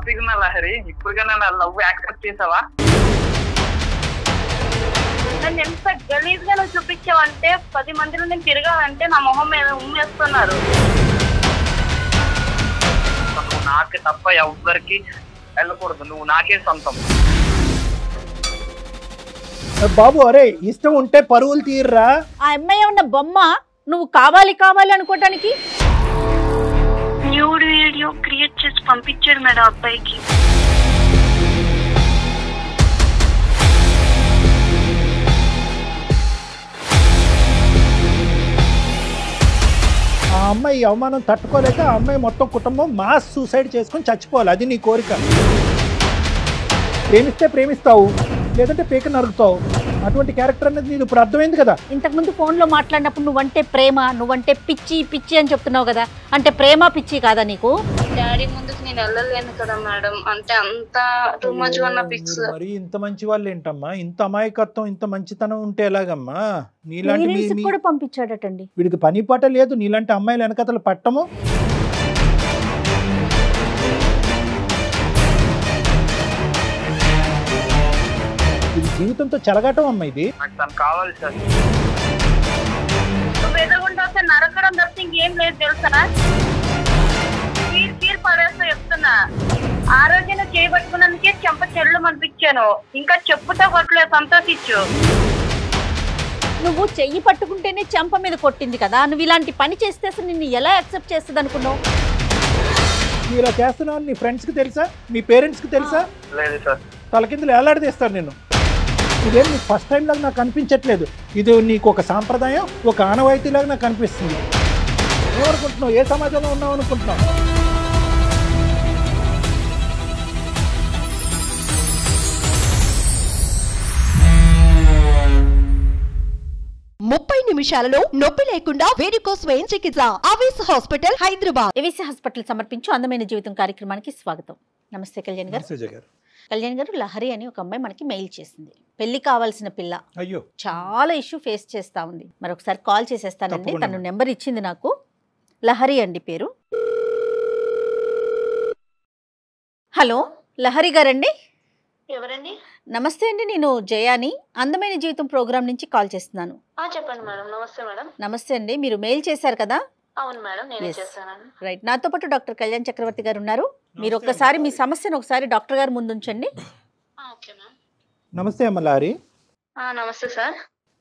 హ్యాపీగా ఉన్నా లహరి. ఇప్పుడుగానే నా లవ్ యాక్సెప్ట్ చేసావా? నన్ను ఎంత గలీజ్ గా నువ్వు చూపించావంటే 10 మందిలో నేను తిరగాలంటే నా మొహం మీద ఉమ్మేస్తున్నారు. నువ్వు నాకే తప్ప ఎవ్వరికి వెళ్ళకూడదు, నువ్వు నాకే సొంతం. బాబు అరే ఇష్టం ఉంటే పరువులు తీర్రా. ఆ అమ్మాయి ఉన్న బొమ్మ నువ్వు కావాలి కావాలి అనుకోవటానికి న్యూడ్ వీడియో క్రియేట్ చేసి పంపించాడు మేడం అబ్బాయికి. ఆ అమ్మాయి అవమానం తట్టుకోలేక ఆ అమ్మాయి మొత్తం కుటుంబం మాస్ సూసైడ్ చేసుకొని చచ్చిపోవాలి. అది నీ కోరిక. ప్రేమిస్తే ప్రేమిస్తావు, లేదంటే పీక నరుగుతావు. అటువంటి క్యారెక్టర్ అనేది నీకు ఇప్పుడు అర్థమైంది కదా. ఇంతకుముందు ఫోన్లో మాట్లాడినప్పుడు నువ్వంటే ప్రేమ, నువ్వంటే పిచ్చి పిచ్చి అని చెప్తున్నావు కదా. అంటే ప్రేమ పిచ్చి కాదా నీకు? డాడీ ముందుకు నేను వెళ్ళలేను కదా మేడం, అంటే అంత టూ మచ్ ఉన్న పిక్స్. మరి ఇంత మంచి వాళ్ళు ఏంటమ్మా? ఇంత అమాయకత్వం, ఇంత మంచితనం ఉంటే ఎలాగమ్మా? నీలాంటి కూడా పంపించాడటండి. వీడికి పని పాట లేదు. నీలాంటి అమ్మాయిలు వెనకతలు పట్టము. ఇది జీవితంతో చెలగాటం అమ్మా. ఇది నాకు తను కావాలి సార్. నువ్వు ఎదుగుండా వస్తే నరకడం తప్ప ఇంకేం లేదు తెలుసా? తీరు పడేస్తా చెప్తున్నా. ఆ రోజు నువ్వు చేయబట్టుకున్నందుకే చెంప చెల్లు అనిపించాను. ఇంకా చెప్పుతో కొట్టలేదు, సంతోషించు. నువ్వు చెయ్యి పట్టుకుంటేనే చెంప మీద కొట్టింది కదా. నువ్వు ఇలాంటి పని చేస్తే అసలు నిన్ను ఎలా యాక్సెప్ట్ చేస్తుంది అనుకున్నావు? నువ్వు ఇలా చేస్తున్నావు నీ ఫ్రెండ్స్కి తెలుసా? మీ పేరెంట్స్కి తెలుసా? లేదు సార్. తలకిందులు ఏలాడదీస్తాను నేను. ఇదేం నీకు ఫస్ట్ టైం లాగా నాకు అనిపించట్లేదు. ఇది నీకు ఒక సాంప్రదాయం, ఒక ఆనవాయితీలాగా నాకు అనిపిస్తుంది. ఏమనుకుంటున్నావు? ఏ సమాజంలో ఉన్నావు అనుకుంటున్నావు? నిమిషాలలో నొప్పి లేకుండా వేడికోస్ స్వయం చికిత్స. ఆవేశ హాస్పిటల్, హైదరాబాద్. ఏవిసి హాస్పిటల్ సమర్పించు అందమైన జీవితం కార్యక్రమానికి స్వాగతం. నమస్తే కళ్యాణ్ గారు. కళ్యాణ్ గారు, లహరి అని ఒక అమ్మాయి మనకి మెయిల్ చేసింది. పెళ్లి కావాల్సిన పిల్ల, అయ్యో చాలా ఇష్యూ ఫేస్ చేస్తా ఉంది. మరొకసారి కాల్ చేసేస్తానండి. తను నెంబర్ ఇచ్చింది నాకు. లహరి అండి పేరు. హలో లహరి గారండి. ఎవరండి? నమస్తే అండి, నేను జయాని అందమైన జీవితం ప్రోగ్రామ్ నుంచి కాల్ చేస్తున్నాను. చెప్పండి మేడం. నమస్తే మేడం. నమస్తే అండి, మీరు మెయిల్ చేశారు కదా? అవును మేడం, నేనే చేశాను. రైట్, నాతో పాటు డాక్టర్ కళ్యాణ్ చక్రవర్తి గారు ఉన్నారు. మీరు ఒక్కసారి మీ సమస్యను ఒకసారి డాక్టర్ గారు ముందు ఉంచండి. Okay ma'am. నమస్తే అమ్మ లారి. నమస్తే సార్.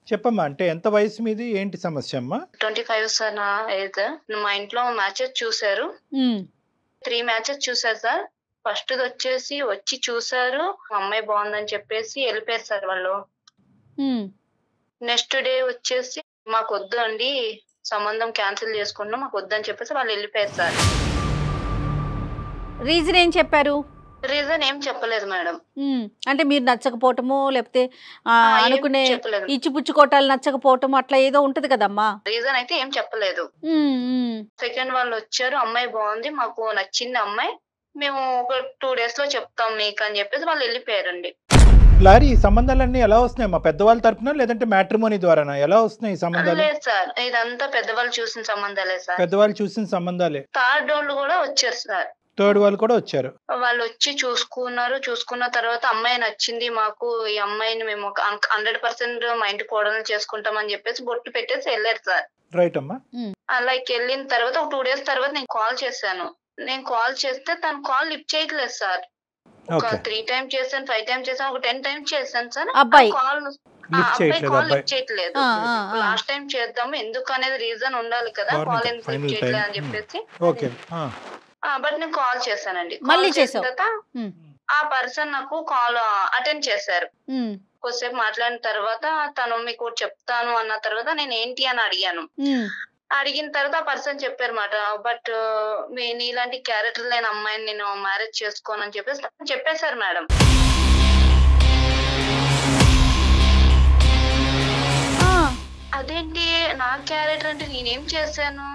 చెప్పమ్మా, అంటే ఎంత వయసు మీది, ఏంటి సమస్య అమ్మా? 25 సార్ నా ఏజ్. మా ఇంట్లో మ్యాచెస్ చూసారు, 3 మ్యాచెస్ చూసారు సార్. ఫస్ట్ వచ్చి చూసారు, అమ్మాయి బాగుందని చెప్పేసి వెళ్ళిపోయారు సార్ వాళ్ళు. నెక్స్ట్ డే వచ్చేసి మాకు వద్దు అండి, సంబంధం క్యాన్సిల్ చేసుకున్నాం, మాకు వద్దని చెప్పేసి వాళ్ళు వెళ్ళిపోయారు సార్. రీజన్ ఏం చెప్పారు? రీజన్ ఏం చెప్పలేదు మేడం. అంటే మీరు నచ్చకపోవటమో, లేకపోతే అనుకునే ఇచ్చిపుచ్చుకోవటాలు నచ్చకపోవటం, అట్లా ఏదో ఉంటది కదమ్మా. రీజన్ అయితే ఏం చెప్పలేదు. సెకండ్ వాళ్ళు వచ్చారు, అమ్మాయి బాగుంది, మాకు నచ్చింది అమ్మాయి, మేము ఒక 2 days లో చెప్తాం మీకు అని చెప్పేసి వాళ్ళు వెళ్ళిపోయారండి. లారీ, ఈ సంబంధాలన్నీ ఎలా వస్తున్నాయి మా పెద్దవాళ్ళ తరపున, లేదంటే మ్యాట్రిమోనీ ద్వారానా? ఎలా వస్తున్నాయి ఈ సంబంధాలు? లేదు సార్, ఇదంతా పెద్దవాళ్ళు చూసిన సంబంధాలే సార్. పెద్దవాళ్ళు చూసిన సంబంధాలే. థర్డ్ వాళ్ళు కూడా వచ్చారు సార్. థర్డ్ వాళ్ళు కూడా వచ్చారు. వాళ్ళు వచ్చి చూసుకున్న తర్వాత అమ్మాయి నచ్చింది మాకు, ఈ అమ్మాయిని మేము 100% మా ఇంటి కోడలు చేసుకుంటామని చెప్పేసి బొట్టు పెట్టేసి వెళ్ళారు సార్. రైట్ అమ్మా. అలా వెళ్ళిన తర్వాత ఒక 2 days తర్వాత నేను కాల్ చేశాను. నేను కాల్ చేస్తే తను కాల్ లిఫ్ట్ చేయట్లేదు సార్. ఒక 3 times చేశాను, 5 times చేశాను, ఒక 10 times చేశాను సార్. అబ్బాయి కాల్ లిఫ్ట్ చేయట్లేదు. లాస్ట్ టైం చేద్దాము, ఎందుకు అనేది రీజన్ ఉండాలి కదా, కాల్ ఎందుకు లిఫ్ట్ చేయట్లేదు అని చెప్పేసి. బట్ నేను కాల్ చేశానండి. మళ్ళీ చేసిన తర్వాత ఆ పర్సన్ నాకు కాల్ అటెండ్ చేశారు. కొద్దిసేపు మాట్లాడిన తర్వాత తను మీకు చెప్తాను అన్న తర్వాత నేను ఏంటి అని అడిగాను. అడిగిన తర్వాత ఆ పర్సన్ చెప్పారన్నమాట, బట్ నీలాంటి క్యారెక్టర్ లేని అమ్మాయిని నేను మ్యారేజ్ చేసుకోనని చెప్పేసి చెప్పేశారు మేడం. అదేంటి నా క్యారెక్టర్ అంటే నేనేం చేశాను,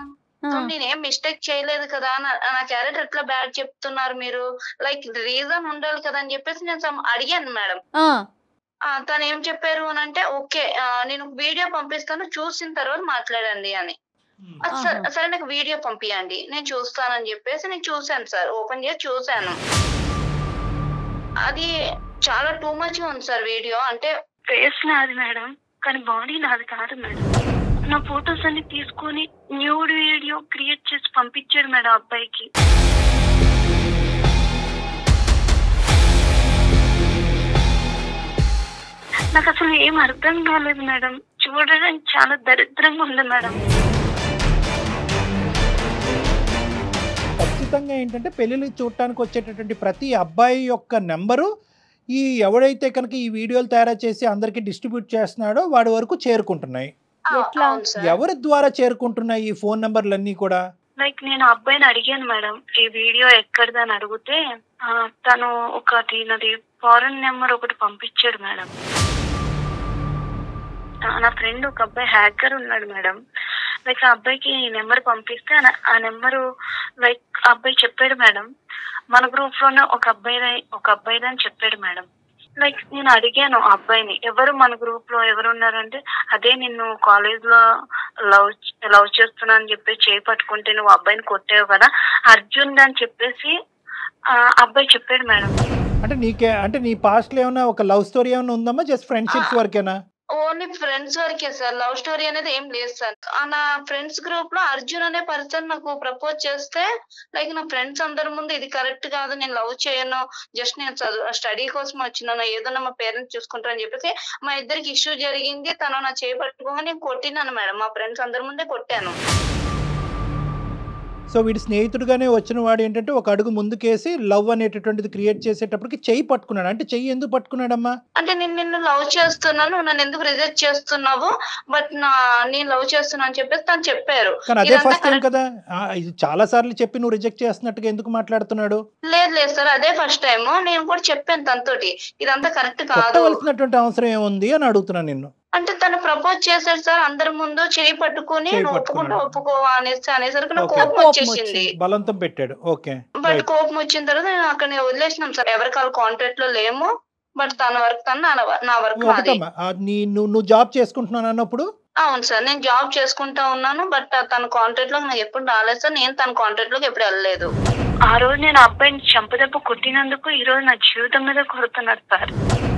నేనేం మిస్టేక్ చేయలేదు కదా, నా క్యారెక్టర్ ఎట్లా బ్యాడ్ చెప్తున్నారు మీరు, లైక్ రీజన్ ఉండాలి కదా అని చెప్పేసి నేను అడిగాను మేడం. తను ఏం చెప్పారు అని అంటే, ఓకే నేను వీడియో పంపిస్తాను, చూసిన తర్వాత మాట్లాడండి అని. సరే నాకు వీడియో పంపియండి, నేను చూస్తానని చెప్పేసి నేను చూసాను సార్, ఓపెన్ చేసి చూసాను. అది చాలా టూ మచ్ గా ఉంది సార్ వీడియో. అంటే ఫేస్ నాది మేడం, కానీ బాడీ నాది కాదు మేడం. నా ఫొటోస్ అన్ని తీసుకొని న్యూడ్ వీడియో క్రియేట్ చేసి పంపించాడు మేడం అబ్బాయికి. నాకు అసలు ఏం అర్థం కాలేదు మేడం. చూడడానికి చాలా దరిద్రంగా ఉంది మేడం. ఖచ్చితంగా ఏంటంటే పెళ్ళిళ్ళు చూడటానికి వచ్చేటటువంటి ప్రతి అబ్బాయి యొక్క నెంబరు ఈ ఎవడైతే కనుక ఈ వీడియోలు తయారు చేసి అందరికి డిస్ట్రిబ్యూట్ చేస్తున్నాడో వాడి వరకు చేరుకుంటున్నాయి. ఎవరి ద్వారా చేరుకుంటున్నాయి ఈ ఫోన్ నెంబర్లన్నీ కూడా? లైక్ నేను అబ్బాయిని అడిగాను మేడం ఈ వీడియో ఎక్కడిదని అడిగితే తను ఒకటి నాది ఫారెన్ నెంబర్ ఒకటి పంపించాడు మేడం. నా ఫ్రెండ్ ఒక అబ్బాయి హ్యాకర్ ఉన్నాడు మేడం. లైక్ ఆ అబ్బాయికి నెంబర్ పంపిస్తే ఆ నెంబరు లైక్ ఆ అబ్బాయి చెప్పాడు మేడం మన గ్రూప్ లోనే ఒక అబ్బాయి అని చెప్పాడు మేడం. లైక్ నేను అడిగాను ఆ అబ్బాయిని ఎవరు మన గ్రూప్ లో ఎవరు ఉన్నారంటే అదే నిన్ను కాలేజ్ లో లవ్ చేస్తున్నా అని చెప్పి చేయి పట్టుకుంటే నువ్వు అబ్బాయిని కొట్టావు కదా అర్జున్ అని చెప్పేసి అబ్బాయి చెప్పాడు మేడం. అంటే నీ పాస్ట్ లో ఏమైనా ఒక లవ్ స్టోరీ ఏమైనా ఉందమ్మా? జస్ట్ ఫ్రెండ్షిప్స్ వరకేనా? ఓన్లీ ఫ్రెండ్స్ వరకే సార్. లవ్ స్టోరీ అనేది ఏం లేదు సార్. నా ఫ్రెండ్స్ గ్రూప్ లో అర్జున్ అనే పర్సన్ నాకు ప్రపోజ్ చేస్తే లైక్ నా ఫ్రెండ్స్ అందరి ముందు ఇది కరెక్ట్ కాదు, నేను లవ్ చేయను, జస్ట్ నేను స్టడీ కోసం వచ్చినాను, ఏదన్నా మా పేరెంట్స్ చూసుకుంటారని చెప్పేసి మా ఇద్దరికి ఇష్యూ జరిగింది. తను నా చేయి పట్టుకోగా నేను కొట్టినాను మేడం. మా ఫ్రెండ్స్ అందరి ముందే కొట్టాను. సో వీడి స్నేహితుడుగానే వచ్చిన వాడు ఏంటంటే ఒక అడుగు ముందుకేసి లవ్ అనేటటువంటిది క్రియేట్ చేసేటప్పటికి చెయ్యి పట్టుకున్నాడు. అంటే చెయ్యి ఎందుకు పట్టుకున్నాడమ్మా? అంటే నేను నిన్ను లవ్ చేస్తున్నాను, నన్ను ఎందుకు రిజెక్ట్ చేస్తున్నావు, బట్ నేను లవ్ చేస్తున్నా అని చెప్పేసి తను చెప్పారు. కానీ అదే ఫస్ట్ టైం కదా, ఇది చాలా సార్లు చెప్పి నువ్వు రిజెక్ట్ చేస్తున్నట్టుగా ఎందుకు మాట్లాడుతున్నాడు? లేదు సార్ అదే ఫస్ట్ టైం. నేను కూడా చెప్పాను తనతోటి ఇదంతా కరెక్ట్ కాదు. కొట్టవలసినటువంటి అవసరం ఏముంది అని అడుగుతున్నాను నిన్ను. అంటే తను ప్రపోజ్ చేశాడు సార్ అందరి ముందు చేయి పట్టుకుని ఒప్పుకోవా అనేసరికి నాకు కోపం వచ్చేసింది. బలంతం పెట్టాడు. ఓకే. బట్ కోపం వచ్చిన తర్వాత నేను అక్కడ వదిలేసినాం సార్. ఎవరికి వాళ్ళ కాంట్రాక్ట్ లో లేము. బట్ తన వర్క్ తను నా వర్క్ నువ్వు జాబ్ చేసుకుంటున్నాను అన్నప్పుడు? అవును సార్ నేను జాబ్ చేసుకుంటా ఉన్నాను. బట్ తన కాంట్రాక్ట్ లోకి నాకు ఎప్పుడు రాలేదు సార్. నేను తన కాంట్రాక్ట్ లోకి ఎప్పుడు వెళ్ళలేదు. ఆ రోజు నేను అబ్బాయిని చంపదెబ్బ కొట్టినందుకు ఈ రోజు నా జీవితం మీద కొడుతున్నారు సార్.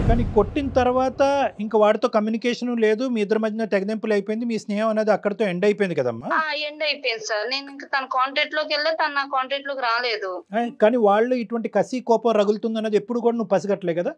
కానీ కొట్టిన తర్వాత ఇంకా వాడితో కమ్యూనికేషన్ లేదు, మీ ఇద్దరి మధ్యన తెగదెంపులు అయిపోయింది, మీ స్నేహం అనేది అక్కడితో ఎండ్ అయిపోయింది కదమ్మా? ఎండ్ అయిపోయింది సార్. నేను ఇంకా తన కాంటాక్ట్ లోకి వెళ్ళే తన నా కాంటాక్ట్ లోకి రాలేదు. కానీ వాళ్ళు ఇటువంటి కసి కోపం రగులుతుంది అన్నది ఎప్పుడు కూడా నువ్వు పసిగట్టలే కదా?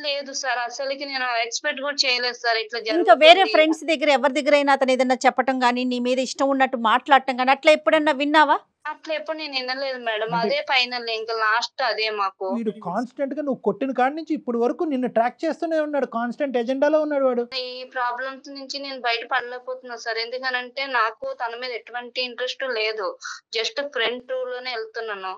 లేదు సార్ అసలుకి నేను ఎక్స్పెక్ట్ కూడా చేయలేదు సార్ ఇట్లా. ఇంకా వేరే ఫ్రెండ్స్ దగ్గర ఎవరి దగ్గర అయినా అతను ఏదైనా చెప్పటం గానీ నీ మీద ఇష్టం ఉన్నట్టు మాట్లాడటం గానీ అట్లా ఎప్పుడన్నా విన్నావా? అట్లా ఎప్పుడు నేను వినలేదు మేడం. అదే ఫైనల్ ఇంకా లాస్ట్ అదే మాకు. వీడు కాన్స్టెంట్ గా నువ్వు కొట్టిన కాడి నుంచి ఇప్పుడు వరకు నిన్ను ట్రాక్ చేస్తూనే ఉన్నాడు, కాన్స్టెంట్ ఎజెండాలో ఉన్నాడు వాడు. ఈ ప్రాబ్లమ్స్ నుంచి నేను బయట పడలేకపోతున్నా సార్. ఎందుకనంటే నాకు తన మీద ఎటువంటి ఇంట్రెస్ట్ లేదు, జస్ట్ ఫ్రెండ్ లోనే వెళ్తున్నాను.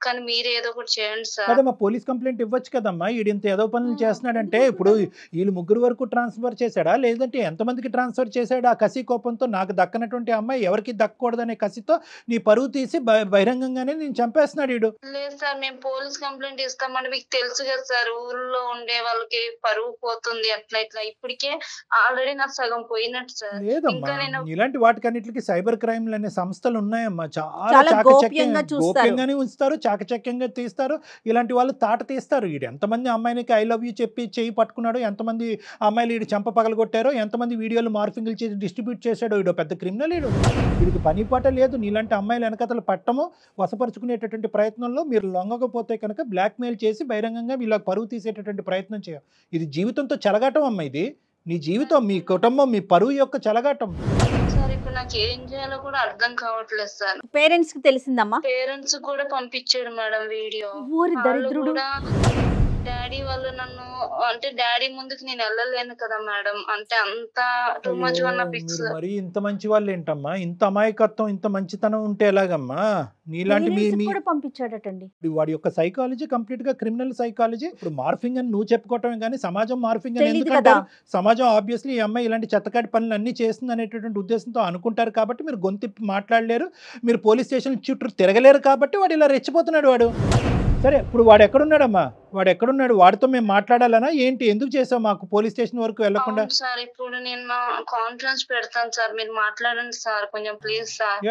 కానీ మీరు ఏదో ఒకటి చేయండి సార్. కదమ్మా పోలీస్ కంప్లైంట్ ఇవ్వచ్చు కదమ్మా. వీడు ఇంత ఏదో పనులు చేస్తున్నాడంటే ఇప్పుడు వీళ్ళు ముగ్గురు వరకు ట్రాన్స్ఫర్ చేశాడా లేదంటే ఎంతమందికి ట్రాన్స్ఫర్ చేశాడు? ఆ కసి కోపంతో నాకు దక్కనటువంటి అమ్మాయి ఎవరికి దక్కకూడదనే కసితో నీ పరువు తీసి బహిరంగంగానే నేను చంపేస్తున్నాడు వీడు. లేదు సార్ మేము పోలీస్ కంప్లైంట్ ఇస్తామని మీకు తెలుసు కదా సార్. ఊర్లో ఉండే వాళ్ళకి పరువు పోతుంది అట్లా ఇట్లా. ఇప్పటికే ఆల్రెడీ నాకు సగం పోయినట్టు సార్. లేదమ్మా ఇలాంటి వాటికన్నిటికి సైబర్ క్రైమ్లు అనే సంస్థలు ఉన్నాయమ్మా. చాలా గోప్యంగానే ఉంచుతారు, చాకచక్యంగా తీస్తారు. ఇలాంటి వాళ్ళు తాట తీస్తారు. వీడు ఎంతమంది అమ్మాయినికి ఐ లవ్ యూ చెప్పి చేయి పట్టుకున్నాడో, ఎంతమంది అమ్మాయిలు వీడు చెంప పగలగొట్టారో, ఎంతమంది వీడియోలు మార్ఫింగ్లు చేసి డిస్ట్రిబ్యూట్ చేశాడో. వీడు పెద్ద క్రిమినల్. వీడికి పని పాట లేదు. నీలాంటి అమ్మాయిలు వెనకతలు పట్టము వశపరుచుకునేటటువంటి ప్రయత్నంలో మీరు లొంగకపోతే కనుక బ్లాక్మెయిల్ చేసి బహిరంగంగా వీళ్ళకి పరువు తీసేటటువంటి ప్రయత్నం చేయాలి. ఇది జీవితంతో చెలగాటం అమ్మ. ఇది నీ జీవితం, మీ కుటుంబం, మీ పరువు యొక్క చెలగాటం. నాకు ఏం చేయాలో కూడా అర్థం కావట్లేదు సార్. పేరెంట్స్ కి తెలిసిందమ్మా? పేరెంట్స్ కూడా పంపించాడు మేడం వీడియో. డాడీ వాళ్ళు నన్ను అంటే డాడీ ముందుకు నేను వెళ్ళలేను కదా మేడం. అంటే అంత టూ మచ్ వన్ పిక్స్. మరి ఇంత మంచి వాళ్ళు ఏంటమ్మా? ఇంత అమాయకత్వం, ఇంత మంచితనం ఉంటే ఎలాగమ్మా? నీలాంటి పంపించాడటండి. వాడి యొక్క సైకాలజీ కంప్లీట్ గా క్రిమినల్ సైకాలజీ. ఇప్పుడు మార్ఫింగ్ అని నువ్వు చెప్పుకోవటమే కానీ సమాజం మార్ఫింగ్ అని ఎందుకంటారు? సమాజం ఆబ్వియస్లీ ఈ అమ్మాయి ఇలాంటి చెత్తకాటి పనులు అన్ని చేస్తుంది అనేటటువంటి ఉద్దేశంతో అనుకుంటారు కాబట్టి మీరు గొంతిప్పి మాట్లాడలేరు, మీరు పోలీస్ స్టేషన్ చుట్టూ తిరగలేరు కాబట్టి వాడు ఇలా రెచ్చిపోతున్నాడు వాడు. సరే ఇప్పుడు వాడు ఎక్కడున్నాడమ్మా, వాడు ఎక్కడున్నాడు, వాడితో మేము మాట్లాడాలనా ఏంటి, ఎందుకు చేసావు మాకు పోలీస్ స్టేషన్ వరకు వెళ్ళకుండా? సార్ ఇప్పుడు నేను కాన్ఫరెన్స్ పెడతాను సార్, మీరు మాట్లాడండి సార్ కొంచెం ప్లీజ్ సార్.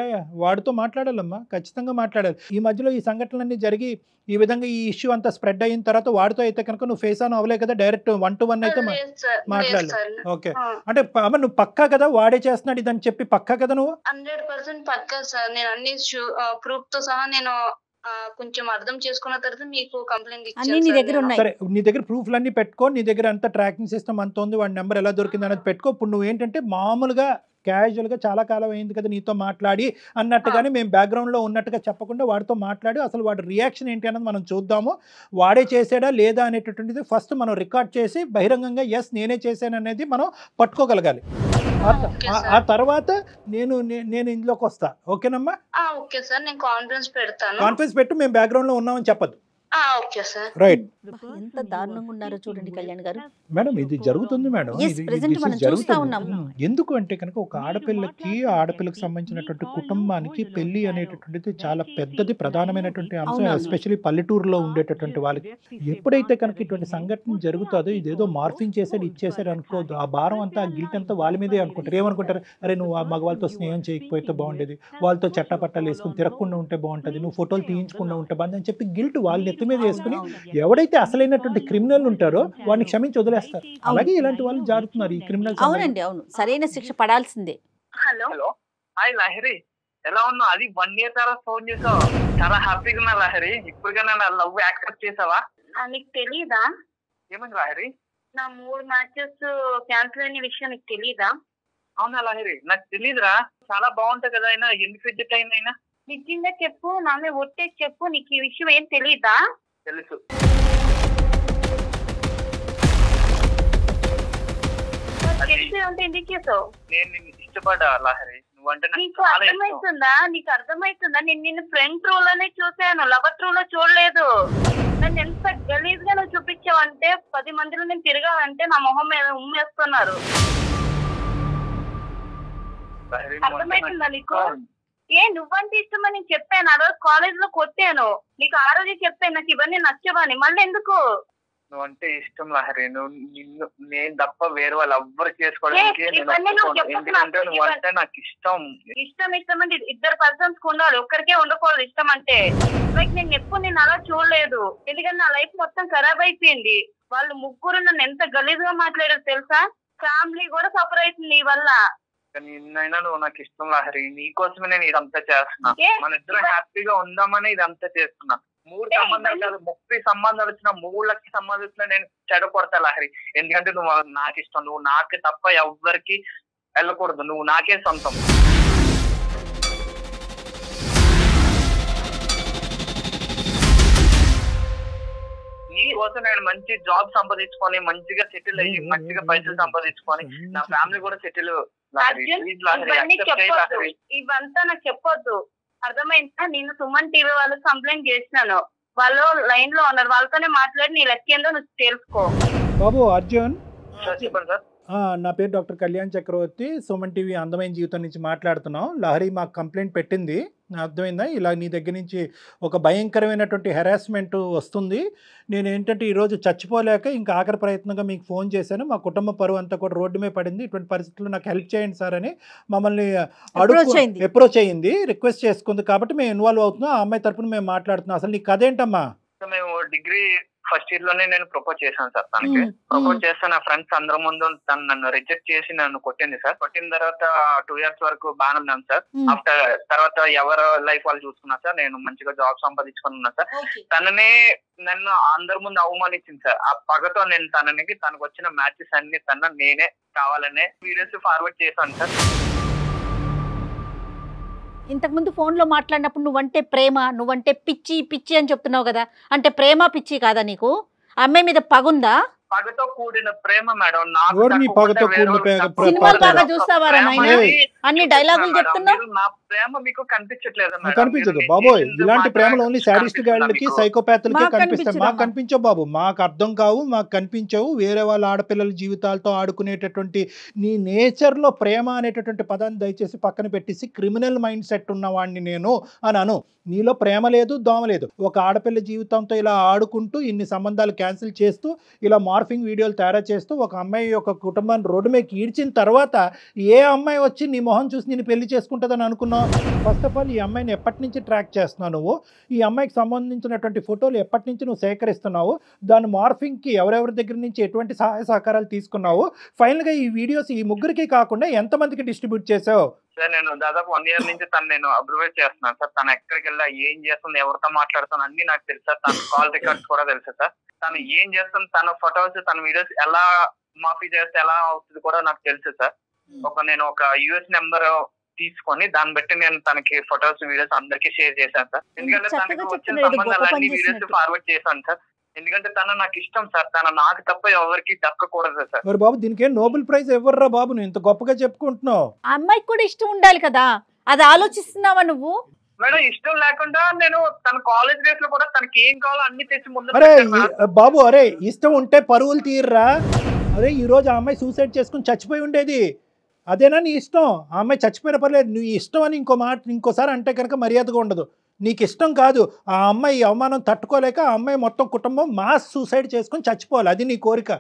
వాడితో మాట్లాడాలమ్మా, ఖచ్చితంగా మాట్లాడాలి. ఈ మధ్యలో ఈ సంఘటనలన్నీ జరిగి ఈ విధంగా ఈ ఇష్యూ అంతా స్ప్రెడ్ అయిన తర్వాత వాడితో అయితే కనుక నువ్వు ఫేస్ ఆన్ అవ్వలే కదా, డైరెక్ట్ 1-to-1 అయితే మాట్లాడాలి. ఓకే అంటే అమ్మ నువ్వు పక్కా కదా వాడే చేస్తున్నాడు ఇదని చెప్పి, పక్కా కదా నువ్వు? 100% పక్కా సార్, నేను అన్ని ప్రూఫ్ తో సహా నేను కొంచెం అర్థం చేసుకున్న తర్వాత మీకు కంప్లైంట్ ఇచ్చాను. సరే నీ దగ్గర ప్రూఫ్లు అన్ని పెట్టుకో, నీ దగ్గర అంతా ట్రాకింగ్ సిస్టమ్ అంత ఉంది, వాడి నెంబర్ ఎలా దొరికింది అనేది పెట్టుకో. ఇప్పుడు నువ్వు ఏంటంటే మామూలుగా క్యాజువల్గా చాలా కాలం అయింది కదా నీతో మాట్లాడి అన్నట్టుగానే మేము బ్యాక్గ్రౌండ్లో ఉన్నట్టుగా చెప్పకుండా వాడితో మాట్లాడి అసలు వాడి రియాక్షన్ ఏంటి అన్నది మనం చూద్దాము. వాడే చేసాడా లేదా అనేటటువంటిది ఫస్ట్ మనం రికార్డ్ చేసి బహిరంగంగా ఎస్ నేనే చేశాను అనేది మనం పట్టుకోగలగాలి. ఆ తర్వాత నేను ఇందులోకి వస్తా. ఓకేనమ్మా? ఓకే సార్, నేను కాన్ఫరెన్స్ పెడతాను. కాన్ఫరెన్స్ పెట్టు, మేము బ్యాక్గ్రౌండ్లో ఉన్నామని చెప్పదు. Okay sir. రైట్. ఎంత దారుణంగా ఉన్నారో చూడండి కళ్యాణ్ గారు. మేడం ఇది జరుగుతుంది మేడం, ఎందుకు అంటే కనుక ఒక ఆడపిల్లకి సంబంధించినటువంటి కుటుంబానికి పెళ్లి అనేటటువంటిది చాలా పెద్దది, ప్రధానమైనటువంటి అంశం. ఎస్పెషల్లీ పల్లెటూరులో ఉండేటటువంటి వాళ్ళకి ఎప్పుడైతే కనుక ఇటువంటి సంఘటన జరుగుతుందో ఇదేదో మార్ఫింగ్ చేశాడు ఇచ్చేసాడు అనుకోదు, ఆ భారం అంతా ఆ గిల్ట్ అంతా వాళ్ళ మీదే అనుకుంటారు. ఏమనుకుంటారు, అరే నువ్వు ఆ మగవాళ్ళతో స్నేహం చేయకపోతే బాగుండేది, వాళ్ళతో చట్టపట్టాలు వేసుకుని తిరగకుండా ఉంటే బాగుంటుంది, నువ్వు ఫోటోలు తీయించకుండా ఉంటే బాగుంది అని చెప్పి గిల్ట్ వాళ్ళ నెత్తి మీద వేసుకుని ఎవడైతే అసలైనటువంటి క్రిమినల్ ఉంటారో వాడిని క్షమించి వదిలేస్తారు. అలాగే ఇలాంటి వాళ్ళు జారుతున్నారు ఈ క్రిమినల్. అవునండి, అవును, సరైన శిక్ష పడాల్సిందే. హలో హాయ్ లహరి, ఎలా ఉన్నావు? అది 1 year తర్వాత ఫోన్ చేసావు, చాలా హ్యాపీగా ఉన్నా లహరి. ఇప్పుడుగా నా లవ్ యాక్సెప్ట్ చేసావా? నీకు తెలీదా? ఏమైంది లహరి? నా 3 మ్యాచెస్ క్యాన్సిల్ అయిన విషయం నీకు తెలీదా? అవునా లహరి, నాకు తెలీదురా. చాలా బాగుంటది కదా, అయినా ఎందుకు రిజెక్ట్ అయినా? నిజంగా చెప్పు, నా మీద ఒట్టేసి చెప్పు, నీకు ఈ విషయం ఏం తెలీదా? తెలుసు. ఎందుకు చేసావు? నేను నిన్ను ఇష్టపడ్డా లహరి, నువ్వంటే నీకు అర్థమవుతుందా? నేను నిన్ను ఫ్రెండ్ రూల్ అనే చూసాను, లవర్ రూల్ లో చూడలేదు. నన్ను ఎంత గలీజ్ గా నువ్వు చూపించావంటే 10 మందిలో నేను తిరగాలంటే నా మొహం మీద ఉమ్మేస్తున్నారు. అర్థమవుతుందా నీకు? నువ్వంటే ఇష్టమని నేను చెప్పాను, ఆ రోజు కాలేజ్ లో కొట్టాను నీకు, ఆ రోజే చెప్పాను నాకు ఇవన్నీ నచ్చవని. మళ్ళీ ఎందుకు? నువ్వంటే ఇష్టం లహరి, నేను తప్ప వేరే వాళ్ళు ఎవ్వరు చేసుకోవడానికి. ఎందుకంటే నువ్వంటే నాకు ఇష్టం. ఇష్టం అంటే 2 పర్సన్స్ ఉండాలి, ఒక్కరికే ఉండకూడదు ఇష్టం అంటే. లైక్ నేను ఎప్పుడు నేను అలా చూడలేదు, ఎందుకంటే నా లైఫ్ మొత్తం ఖరాబ్ అయిపోయింది. వాళ్ళు 3 నన్ను ఎంత గలీజ్ గా మాట్లాడారు తెలుసా? ఫ్యామిలీ కూడా సఫర్ అవుతుంది నీ వల్ల. నిన్నైనా నువ్వు నాకు ఇష్టం లహరి, నీకోసమే నేను ఇదంతా చేస్తున్నా. మన ఇద్దరం హ్యాపీగా ఉందామని ఇదంతా చేస్తున్నా. 3 సంబంధాలు కాదు 30 సంబంధాలు వచ్చిన 3 లక్షల సంబంధాలు వచ్చినా నేను చెడకొడతా లహరి. ఎందుకంటే నువ్వు నాకు ఇష్టం, నువ్వు నాకు తప్ప ఎవ్వరికి వెళ్ళకూడదు, నువ్వు నాకే సొంతం. నీకోసం నేను మంచి జాబ్ సంపాదించుకొని మంచిగా సెటిల్ అయ్యి మంచిగా పైసలు సంపాదించుకొని నా ఫ్యామిలీ కూడా సెటిల్. ఇవంతా నాకు చెప్పొద్దు, అర్థమైందా? నేను సుమన్ టీవీ వాళ్ళకి కంప్లైంట్ చేసినాను, వాళ్ళు లైన్ లో ఉన్నారు, వాళ్ళతోనే మాట్లాడి నీ లెక్కేందో నువ్వు తెలుసుకో. బాబు అర్జున్, చెప్పండి సార్. నా పేరు డాక్టర్ కళ్యాణ్ చక్రవర్తి, సుమన్ టీవీ అందమైన జీవితం నుంచి మాట్లాడుతున్నాం. లహరి మాకు కంప్లైంట్ పెట్టింది, అర్థమైందా? ఇలా నీ దగ్గర నుంచి ఒక భయంకరమైనటువంటి హెరాస్మెంట్ వస్తుంది. నేను ఏంటంటే ఈరోజు చచ్చిపోలేక ఇంకా ఆఖరి ప్రయత్నంగా మీకు ఫోన్ చేశాను. మా కుటుంబ పరువు అంతా కూడా రోడ్డు మీద పడింది, ఇటువంటి పరిస్థితుల్లో నాకు హెల్ప్ చేయండి సార్ అని మమ్మల్ని అప్రోచ్ అయ్యింది, రిక్వెస్ట్ చేసుకుంది. కాబట్టి మేము ఇన్వాల్వ్ అవుతున్నాం, ఆ అమ్మాయి తరపున మేము మాట్లాడుతున్నాం. అసలు నీ కథ ఏంటమ్మా? మేము డిగ్రీ ఫస్ట్ ఇయర్ లోనే నేను ప్రపోజ్ చేశాను సార్ తనకి. ప్రపోజ్ చేస్తే నా ఫ్రెండ్స్ అందరి ముందు తను నన్ను రిజెక్ట్ చేసి నన్ను కొట్టింది సార్. కొట్టిన తర్వాత 2 years వరకు బాగానే ఉన్నాను సార్. ఆఫ్టర్ తర్వాత ఎవరు లైఫ్ వాళ్ళు చూసుకున్నా సార్, నేను మంచిగా జాబ్ సంపాదించుకుని ఉన్నా సార్. తననే నన్ను అందరి ముందు అవమానించింది సార్. ఆ పగతో నేను తనకు వచ్చిన మ్యాచెస్ అన్ని నేనే కావాలనే వీడియోస్ ఫార్వర్డ్ చేశాను సార్. ఇంతకుముందు ఫోన్లో మాట్లాడినప్పుడు నువ్వంటే ప్రేమ, నువ్వంటే పిచ్చి పిచ్చి అని చెప్తున్నావు కదా, అంటే ప్రేమ పిచ్చి కాదా నీకు? అమ్మాయి మీద పగుందా? పగతో కూడిన ప్రేమ మేడం. సినిమాలు బాగా చూస్తావారా నాయనా? అన్ని డైలాగులు చెప్తున్నావు. ప్రేమ మీకు కనిపించట్లేదు కనిపించదు బాబోయ్. ఇలాంటి ప్రేమలు ఓన్లీ సాడిస్ట్ గాళ్ళకి సైకోపాత్లకే కనిపిస్తాయి. మాకు కనిపించవు బాబు, మాకు అర్థం కావు, మాకు కనిపించవు. వేరే వాళ్ళ ఆడపిల్లల జీవితాలతో ఆడుకునేటటువంటి నీ నేచర్లో ప్రేమ అనేటటువంటి పదాన్ని దయచేసి పక్కన పెట్టేసి క్రిమినల్ మైండ్ సెట్ ఉన్నవాడిని నేను అని అను. నీలో ప్రేమ లేదు, దోమ లేదు. ఒక ఆడపిల్ల జీవితంతో ఇలా ఆడుకుంటూ ఇన్ని సంబంధాలు క్యాన్సిల్ చేస్తూ ఇలా మార్ఫింగ్ వీడియోలు తయారు చేస్తూ ఒక అమ్మాయి యొక్క కుటుంబాన్ని రోడ్డు మీద ఈడ్చిన తర్వాత ఏ అమ్మాయి వచ్చి నీ మొహం చూసి నేను పెళ్లి చేసుకుంటుందని అనుకున్నావు? ఫస్ట్ ఆఫ్ ఆల్ ఈ అమ్మాయిని ఎప్పటి నుంచి ట్రాక్ చేస్తున్నావు నువ్వు? ఈ అమ్మాయికి సంబంధించినటువంటి ఫోటోలు ఎప్పటి నుంచి నువ్వు సేకరిస్తున్నావు? దాని మార్ఫింగ్కి ఎవరెవరి దగ్గర నుంచి ఎటువంటి సహాయ సహకారాలు తీసుకున్నావు? ఫైనల్గా ఈ వీడియోస్ ఈ ముగ్గురికి కాకుండా ఎంతమందికి డిస్ట్రిబ్యూట్ చేసావు? సార్ నేను దాదాపు 1 year నుంచి తను నేను అబ్జర్వ్ చేస్తున్నాను సార్. తను ఎక్కడికి వెళ్ళా, ఏం చేస్తుంది, ఎవరితో మాట్లాడుతుంది అన్ని నాకు తెలుసు సార్. తన కాల్ రికార్డ్స్ కూడా తెలుసు సార్. తను ఏం చేస్తుంది, తన ఫొటోస్, తన వీడియోస్ ఎలా మాఫీ చేస్తే ఎలా అవుతుంది కూడా నాకు తెలుసు సార్. నేను ఒక US నెంబర్ తీసుకొని దాన్ని బట్టి నేను తనకి ఫొటోస్, వీడియోస్ అందరికి షేర్ చేశాను సార్. ఎందుకంటే తనకి వచ్చిన సంబంధాలన్నీ వీడియోస్ ఫార్వర్డ్ చేశాను సార్. ఎందుకంటే తను నాకు ఇష్టం సార్. తను నాకు తప్ప ఎవరికి దక్కకూడదు సార్. మరి బాబు దీనికి నోబెల్ ప్రైజ్ ఎవర్రా బాబు, నువ్వు ఇంత గొప్పగా చెప్పుకుంటున్నావు? అమ్మాయికి కూడా ఇష్టం ఉండాలి కదా, అది ఆలోచిస్తున్నావా నువ్వు? మేడం ఇష్టం లేకుండా నేను తన కాలేజ్ డేస్ లో కూడా తనకి ఏం కావాలో అన్ని తెచ్చి ముందు. అరే బాబు, అరే ఇష్టం ఉంటే పరువులు తీర్రా. అరే ఈ రోజు ఆ అమ్మాయి సూసైడ్ చేసుకుని చచ్చిపోయి ఉండేది, అదేనా నీ ఇష్టం? ఆ అమ్మాయి చచ్చిపోయిన పర్లేదు, నువ్వు ఇష్టం అని ఇంకోసారి అంటే కనుక మర్యాదగా ఉండదు. నీకు ఇష్టం కాదు, ఆ అమ్మాయి అవమానం తట్టుకోలేక ఆ అమ్మాయి మొత్తం కుటుంబం మాస్ సూసైడ్ చేసుకొని చచ్చిపోవాలి, అది నీ కోరిక.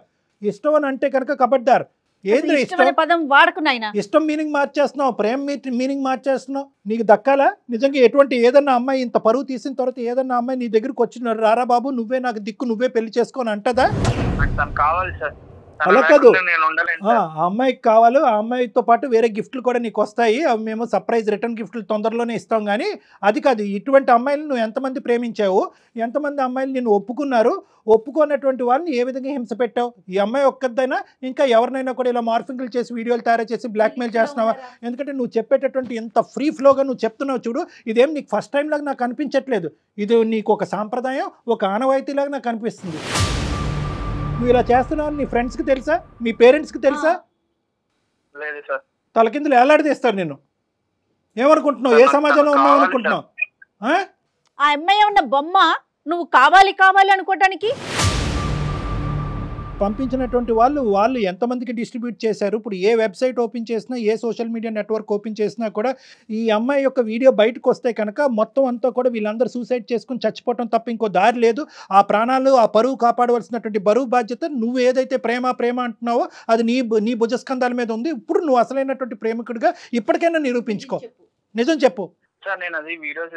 ఇష్టం అని అంటే కనుక కబడ్డారు. ఏంద్ర ఇష్టం పదం వాడుకున్నాయినా? ఇష్టం మీనింగ్ మార్చేస్తున్నావు, ప్రేమ మీనింగ్ మార్చేస్తున్నావు. నీకు దక్కాలా నిజంగా? ఎటువంటి ఏదన్నా అమ్మాయి ఇంత పరువు తీసిన తర్వాత ఏదన్నా అమ్మాయి నీ దగ్గరికి వచ్చినారు, రారా బాబు నువ్వే నాకు దిక్కు, నువ్వే పెళ్లి చేసుకొని అంటదా? కావాలి సార్. అలా కాదు, ఆ అమ్మాయికి కావాలి, ఆ అమ్మాయితో పాటు వేరే గిఫ్ట్లు కూడా నీకు వస్తాయి, అవి మేము సర్ప్రైజ్ రిటర్న్ గిఫ్ట్లు తొందరలోనే ఇస్తాం. కానీ అది కాదు, ఇటువంటి అమ్మాయిలు నువ్వు ఎంతమంది ప్రేమించావు, ఎంతమంది అమ్మాయిలు నిన్ను ఒప్పుకున్నారు, ఒప్పుకున్నటువంటి వాళ్ళని ఏ విధంగా హింస పెట్టావు? ఈ అమ్మాయి ఒక్కదైనా ఇంకా ఎవరినైనా కూడా ఇలా మార్ఫింగ్లు చేసి వీడియోలు తయారు చేసి బ్లాక్మెయిల్ చేస్తున్నావా? ఎందుకంటే నువ్వు చెప్పేటటువంటి ఎంత ఫ్రీ ఫ్లోగా నువ్వు చెప్తున్నావు చూడు, ఇదేం నీకు ఫస్ట్ టైం లాగా నాకు అనిపించట్లేదు. ఇది నీకు ఒక సాంప్రదాయం, ఒక ఆనవాయితీలాగా నాకు అనిపిస్తుంది. నువ్వు ఇలా చేస్తున్నావు నీ ఫ్రెండ్స్కి తెలుసా, మీ పేరెంట్స్కి తెలుసా? లేదు సార్. తలకిందులు ఏలాడదీస్తారు నిన్ను. ఏమనుకుంటున్నావు, ఏ సమాజంలో ఉన్నావు అనుకుంటున్నావు? ఆ అమ్మాయి ఉన్న బొమ్మ నువ్వు కావాలి కావాలి అనుకోవటానికి పంపించినటువంటి వాళ్ళు ఎంతమందికి డిస్ట్రిబ్యూట్ చేశారు? ఇప్పుడు ఏ వెబ్సైట్ ఓపెన్ చేసినా, ఏ సోషల్ మీడియా నెట్వర్క్ ఓపెన్ చేసినా కూడా ఈ అమ్మాయి యొక్క వీడియో బయటకు వస్తే కనుక మొత్తం అంతా కూడా వీళ్ళందరూ సూసైడ్ చేసుకుని చచ్చిపోవటం తప్ప ఇంకో దారి లేదు. ఆ ప్రాణాలు, ఆ పరువు కాపాడవలసినటువంటి బరువు బాధ్యత నువ్వు ఏదైతే ప్రేమ అంటున్నావో అది నీ భుజస్కంధాల మీద ఉంది. ఇప్పుడు నువ్వు అసలైనటువంటి ప్రేమికుడిగా ఇప్పటికైనా నిరూపించుకో, నిజం చెప్పు. సార్ నేను అది వీడియోస్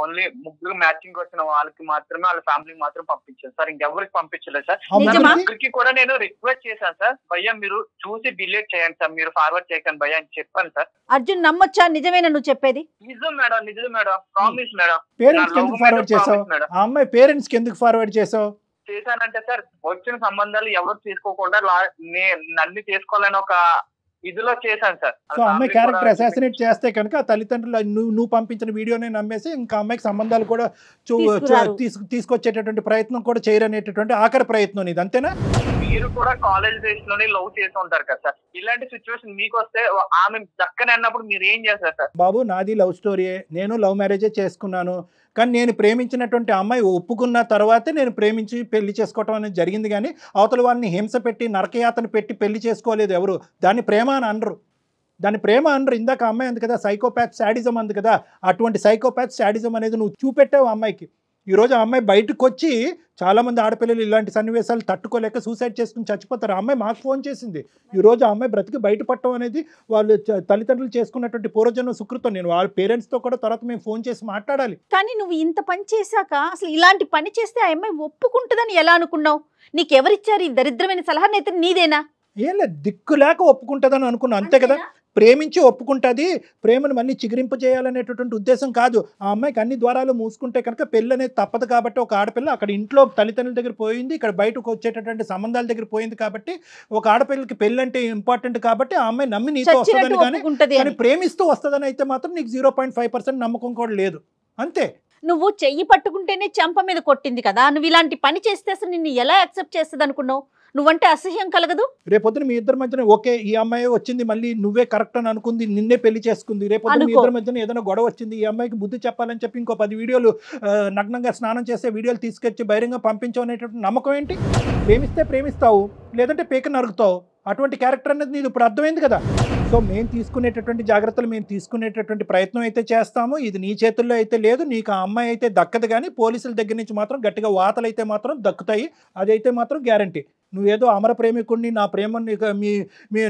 ఓన్లీ ముగ్గురు మ్యాచింగ్ వచ్చిన వాళ్ళకి మాత్రమే, వాళ్ళ ఫ్యామిలీకి మాత్రం పంపించాను సార్, ఇంకెవరికి పంపించలేదు సార్. ముగ్గురికి కూడా నేను రిక్వెస్ట్ చేశాను సార్, భయ్యా మీరు చూసి డిలీట్ చేయండి సార్, మీరు ఫార్వర్డ్ చేయకండి భయ్యా అని చెప్పాను సార్. అర్జున్ నమ్మొచ్చా? నిజమేనా నువ్వు చెప్పేది? నిజం మేడం, నిజం మేడం, ప్రామిస్ మేడం. పేరెంట్స్ ఎందుకు ఫార్వర్డ్ చేసావు? ఆ అమ్మాయి పేరెంట్స్ కి ఎందుకు ఫార్వర్డ్ చేసావు? చేశానంటే సార్ వచ్చిన సంబంధాలు ఎవరు తీసుకోకుండా నన్ను చేసుకోవాలని ఒక ఇదిలో చేశాను సార్. సో అమ్మాయి క్యారెక్టర్ అసాసినేట్ చేస్తే కనుక తల్లిదండ్రులు నువ్వు పంపించిన వీడియోనే నమ్మేసి ఇంకా అమ్మాయికి సంబంధాలు కూడా తీసుకొచ్చేటటువంటి ప్రయత్నం కూడా చేయరనేటటువంటి ఆఖరి ప్రయత్నం ఇది, అంతేనా? మీరు కూడా కాలేజ్ డేస్ లోనే లవ్ చేసి ఉంటారు కదా సార్, ఇలాంటి సిచ్యువేషన్ మీకు వస్తే ఆమె దక్కని అన్నప్పుడు మీరు ఏం చేస్తారు సార్? బాబు నాది లవ్ స్టోరీయే, నేను లవ్ మ్యారేజే చేసుకున్నాను. కానీ నేను ప్రేమించినటువంటి అమ్మాయి ఒప్పుకున్న తర్వాతే నేను ప్రేమించి పెళ్లి చేసుకోవటం అనేది జరిగింది. కానీ అవతల వాళ్ళని హింస పెట్టి నరకయాతన పెట్టి పెళ్లి చేసుకోలేదు ఎవరు. దాన్ని ప్రేమ అని అనరు, దాన్ని ప్రేమ అనరు. ఇందాక అమ్మాయి అంది కదా సైకోపాత్ శాడిజం అంది కదా, అటువంటి సైకోపాత్ శాడిజం అనేది నువ్వు చూపెట్టావు అమ్మాయికి. ఈరోజు ఆ అమ్మాయి బయటకు వచ్చి చాలామంది ఆడపిల్లలు ఇలాంటి సన్నివేశాలు తట్టుకోలేక సూసైడ్ చేసుకుని చచ్చిపోతారు. ఆ అమ్మాయి మాకు ఫోన్ చేసింది. ఈరోజు ఆ అమ్మాయి బ్రతికి బయటపడటం అనేది వాళ్ళు తల్లిదండ్రులు చేసుకున్నటువంటి పూర్వజన్మ సుకృతం. నేను వాళ్ళ పేరెంట్స్తో కూడా తర్వాత మేము ఫోన్ చేసి మాట్లాడాలి. కానీ నువ్వు ఇంత పని చేశాక అసలు ఇలాంటి పని చేస్తే ఆ అమ్మాయి ఒప్పుకుంటుందని ఎలా అనుకున్నావు? నీకెవరిచ్చారు ఈ దరిద్రమైన సలహా? అయితే నీదేనా? ఏం లేదు, దిక్కు లేక ఒప్పుకుంటుందని అనుకున్నా, అంతే కదా. ప్రేమించి ఒప్పుకుంటుంది, ప్రేమను మళ్ళీ చిగురింప చేయాలనేటటువంటి ఉద్దేశం కాదు. ఆ అమ్మాయికి అన్ని ద్వారాలు మూసుకుంటే కనుక పెళ్ళి అనేది తప్పదు. కాబట్టి ఒక ఆడపిల్ల అక్కడ ఇంట్లో తల్లిదండ్రుల దగ్గర పోయింది, ఇక్కడ బయటకు వచ్చేటటువంటి సంబంధాల దగ్గర పోయింది. కాబట్టి ఒక ఆడపిల్లకి పెళ్ళి అంటే ఇంపార్టెంట్ కాబట్టి ఆ అమ్మాయి నమ్మి నీతో వస్తుందని, కానీ ప్రేమిస్తూ వస్తుందని అయితే మాత్రం నీకు 0.5% నమ్మకం కూడా లేదు, అంతే. నువ్వు చెయ్యి పట్టుకుంటేనే చెంప మీద కొట్టింది కదా, నువ్వు ఇలాంటి పని చేస్తే అసలు నిన్ను ఎలా యాక్సెప్ట్ చేస్తుంది అనుకున్నావు? నువ్వంటే అసహ్యం కలగదు? రేపొద్దున మీ ఇద్దరి మధ్యన ఓకే ఈ అమ్మాయి వచ్చింది మళ్ళీ నువ్వే కరెక్ట్ అని అనుకుంది, నిన్నే పెళ్లి చేసుకుంది, రేపొద్దున మీ ఇద్దరి మధ్యన ఏదైనా గొడవ వచ్చింది, ఈ అమ్మాయికి బుద్ధి చెప్పాలని చెప్పి ఇంకో 10 వీడియోలు నగ్నంగా స్నానం చేసే వీడియోలు తీసుకొచ్చి బహిరంగ పంపించావు అనేటువంటి నమ్మకం ఏంటి? ప్రేమిస్తే ప్రేమిస్తావు, లేదంటే పేక నరుకుతావు. అటువంటి క్యారెక్టర్ అనేది నీది ఇప్పుడు అర్థమైంది కదా. సో మేము తీసుకునేటటువంటి జాగ్రత్తలు, మేము తీసుకునేటటువంటి ప్రయత్నం అయితే చేస్తాము. ఇది నీ చేతుల్లో అయితే లేదు, నీకు ఆ అమ్మాయి అయితే దక్కదు. కానీ పోలీసుల దగ్గర నుంచి మాత్రం గట్టిగా వాతలు అయితే మాత్రం దక్కుతాయి, అదైతే మాత్రం గ్యారంటీ. నువ్వేదో అమర ప్రేమికుడిని, నా ప్రేమని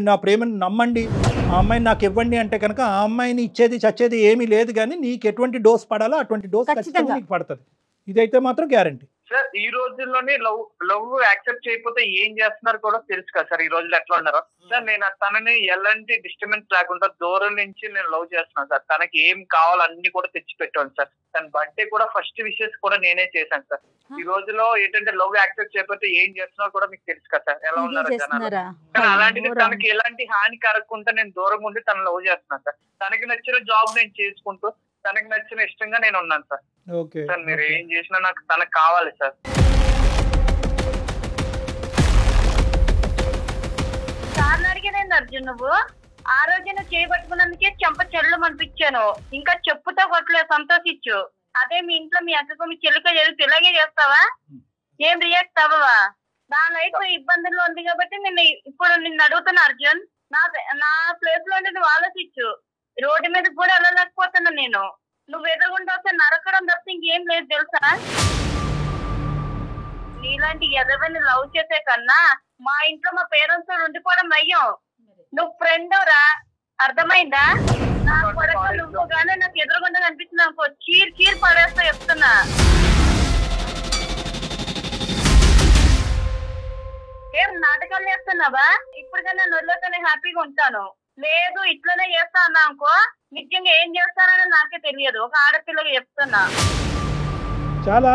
నా ప్రేమని నమ్మండి, ఆ అమ్మాయిని నాకు ఇవ్వండి అంటే కనుక ఆ అమ్మాయిని ఇచ్చేది చచ్చేది ఏమీ లేదు. కానీ నీకు ఎటువంటి డోస్ పడాలో అటువంటి డోస్ ఖచ్చితంగా నీకు పడుతుంది, ఇదైతే మాత్రం గ్యారంటీ. సార్ ఈ రోజుల్లోనే లవ్ యాక్సెప్ట్ చేయకపోతే ఏం చేస్తున్నారు కూడా తెలుసు కదా సార్. ఈ రోజుల్లో ఎట్లా ఉన్నారో సార్. నేను తనని ఎలాంటి డిస్టర్బెన్స్ లేకుండా దూరం నుంచి నేను లవ్ చేస్తున్నాను సార్. తనకి ఏం కావాలో అన్ని కూడా తెచ్చి పెట్టాను సార్. తన బర్త్డే కూడా ఫస్ట్ విషెస్ కూడా నేనే చేశాను సార్. ఈ రోజులో ఏంటంటే లవ్ యాక్సెప్ట్ చేయకపోతే ఏం చేస్తున్నారో కూడా మీకు తెలుసు కదా సార్, ఎలా ఉన్నారు జనాలు. కానీ అలాంటిది తనకి ఎలాంటి హాని కలగకుండా నేను దూరంగా ఉండి తను లవ్ చేస్తున్నాను సార్. తనకి నచ్చిన జాబ్ నేను చేసుకుంటూ తనకి నచ్చిన ఇష్టంగా నేను ఉన్నాను సార్. సార్ మీరు ఏం చేసినా నాకు తనకు కావాలి సార్. సార్ని అడిగేదేంది అర్జున్, నువ్వు ఆ రోజు నువ్వు చేయబట్టుకున్నందుకే చెంప చెల్లు అనిపించాను. ఇంకా చెప్పుతో కొట్టలేదు, సంతోషించు. అదే మీ ఇంట్లో మీ అక్కకు మీ చెల్లికో జరుగుతూ ఇలాగే చేస్తావా? ఏం రియాక్ట్ అవ్వవా? నా లైఫ్ ఇబ్బందుల్లో ఉంది కాబట్టి నేను ఇప్పుడు నిన్ను అడుగుతున్నా అర్జున్. నా ప్లేస్ లో నువ్వు ఆలోచించు. రోడ్డు మీద కూడా వెళ్ళలేకపోతున్నా నేను. నువ్వు ఎదురుగుండా వస్తే నరకడం తప్ప ఇంకేం లేదు తెలుసా? నీలాంటి ఎదవని లవ్ చేసే కన్నా మా ఇంట్లో మా పేరెంట్స్ తో ఉండిపోవడం నయ్యం. నువ్వు ఫ్రెండ్ రా, అర్థమైందా? నా కొరకు నువ్వు గానే నాకు ఎదురుగుండా కనిపిస్తుంది అనుకో, చీర్ పడేస్తా చెప్తున్నా. ఏం నాటకాలు చేస్తున్నావా? ఇప్పటికైనా నొల్లతోనే హ్యాపీగా ఉంటాను. లేదు ఇట్లనే చేస్తా అన్నా అనుకో, నిజంగా ఏం చేస్తానని నాకే తెలియదు. ఒక ఆడపిల్లగా చెప్తున్నా. చాలా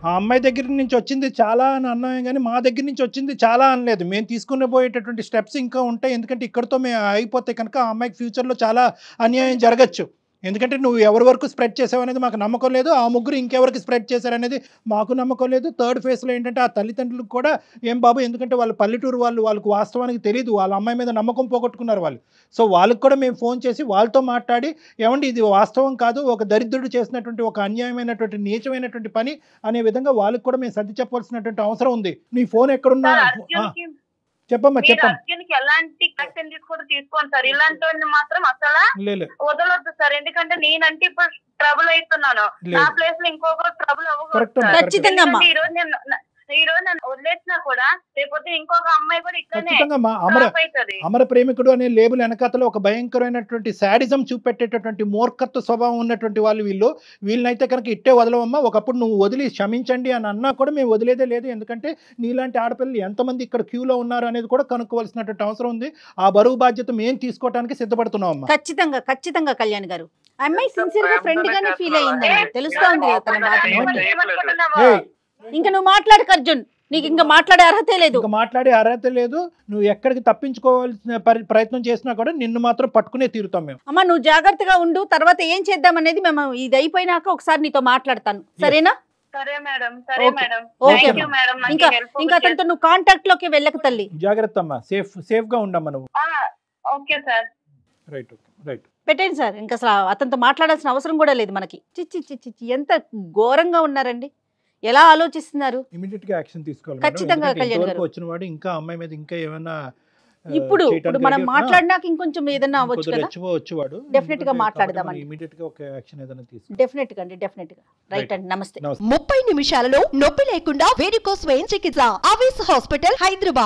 ఆ అమ్మాయి దగ్గర నుంచి వచ్చింది చాలా అని అన్నామే కానీ మా దగ్గర నుంచి వచ్చింది చాలా అనలేదు. మేము తీసుకునే పోయేటటువంటి స్టెప్స్ ఇంకా ఉంటాయి. ఎందుకంటే ఇక్కడతో మేము అయిపోతే కనుక ఆ అమ్మాయికి ఫ్యూచర్లో చాలా అన్యాయం జరగచ్చు. ఎందుకంటే నువ్వు ఎవరి వరకు స్ప్రెడ్ చేసావు అనేది మాకు నమ్మకం లేదు, ఆ ముగ్గురు ఇంకెవరికి స్ప్రెడ్ చేశారనేది మాకు నమ్మకం లేదు. థర్డ్ ఫేజ్లో ఏంటంటే ఆ తల్లిదండ్రులకు కూడా ఏం బాబు, ఎందుకంటే వాళ్ళు పల్లెటూరు వాళ్ళకు వాస్తవానికి తెలియదు, వాళ్ళ అమ్మాయి మీద నమ్మకం పోగొట్టుకున్నారు వాళ్ళు. సో వాళ్ళకి కూడా మేము ఫోన్ చేసి వాళ్ళతో మాట్లాడి, ఏమండి ఇది వాస్తవం కాదు, ఒక దరిద్రుడు చేసినటువంటి ఒక అన్యాయమైనటువంటి నీచమైనటువంటి పని అనే విధంగా వాళ్ళకి కూడా మేము సర్ది చెప్పాల్సినటువంటి అవసరం ఉంది. నీ ఫోన్ ఎక్కడున్నా చెప్పమ్మా చెప్పండి. ఎలాంటి యాక్షన్ తీసుకోండి సార్. ఇలాంటి మాత్రం అసలు వదలొద్దు సార్. ఎందుకంటే నేనంటే ఇప్పుడు ట్రబుల్ అవుతున్నాను. నా ప్లేస్ లో ఇంకొకరు ట్రబుల్ అవ్వకూడదు. ఈ రోజు నన్ను వదిలేసినా కూడా రేపొద్దు ఇంకొక అమ్మాయి కూడా ఇట్లనే అమర ప్రేమికుడు అనే లేబుల్ వెనకాతలో ఒక భయంకరమైనటువంటి శాడిజం చూపెట్టేటటువంటి మూర్ఖత్వ స్వభావం ఉన్నటువంటి వాళ్ళు వీళ్ళనైతే కనుక ఇట్టే వదలవమ్మా. ఒకప్పుడు నువ్వు వదిలి క్షమించండి అని అన్నా కూడా మేము వదిలేదే లేదు. ఎందుకంటే నీలాంటి ఆడపిల్లలు ఎంతమంది ఇక్కడ క్యూలో ఉన్నారు అనేది కూడా కనుక్కోవాల్సినటువంటి అవసరం ఉంది. ఆ బరువు బాధ్యత మేము తీసుకోవడానికి సిద్ధపడుతున్నామమ్మా. ఖచ్చితంగా ఖచ్చితంగా కళ్యాణ్ గారు, అమ్మాయి సిన్సియర్ గా ఫ్రెండ్ గానే ఫీల్ అయ్యిందని తెలుస్తోంది. ఇంకా నువ్వు మాట్లాడక అర్జున్, నీకు ఇంకా మాట్లాడే అర్హతే లేదు. నువ్వు ఎక్కడికి తప్పించుకోవాల్సిన ప్రయత్నం చేసినా కూడా నిన్ను మాత్రం పట్టుకునే తీరుతాం మేము. అమ్మా నువ్వు జాగ్రత్తగా ఉండు. తర్వాత ఏం చేద్దాం అనేది మేము ఇది అయిపోయినాక ఒకసారి నీతో మాట్లాడతాను, సరేనా? ఇంకా అతనితో నువ్వు కాంటాక్ట్ లోకి వెళ్ళక తల్లి. జాగ్రత్త అమ్మా, సేఫ్ గా ఉండమ్మా నువ్వు. పెట్టండి సార్. ఇంకా అసలు అతనితో మాట్లాడాల్సిన అవసరం కూడా లేదు మనకి. చిచ్చి ఎంత ఘోరంగా ఉన్నారండి, ఎలా ఆలోచిస్తున్నారు. ఇమిడియట్ గా యాక్షన్ తీసుకోవాలి ఖచ్చితంగా. కళ్యాణ్ గారు వచ్చిన వాడు ఇంకా అమ్మాయి మీద ఇంకా ఏమైనా ఇప్పుడు మనం మాట్లాడినాక ఇంకొంచెం ఏదైనా అవ్వచ్చు కదా, వచ్చేవాడు డెఫినెట్ గా మాట్లాడదామండి. ఇమిడియట్ గా ఒక యాక్షన్ ఏదైనా తీసుకో. డెఫినెట్ గా అండి, డెఫినెట్ గా. రైట్ అండి, నమస్తే. 30 నిమిషాలలో నొప్పి లేకుండా వేరికోస్ వెయిన్ చికిత్స ఆవేశ హాస్పిటల్, హైదరాబాద్.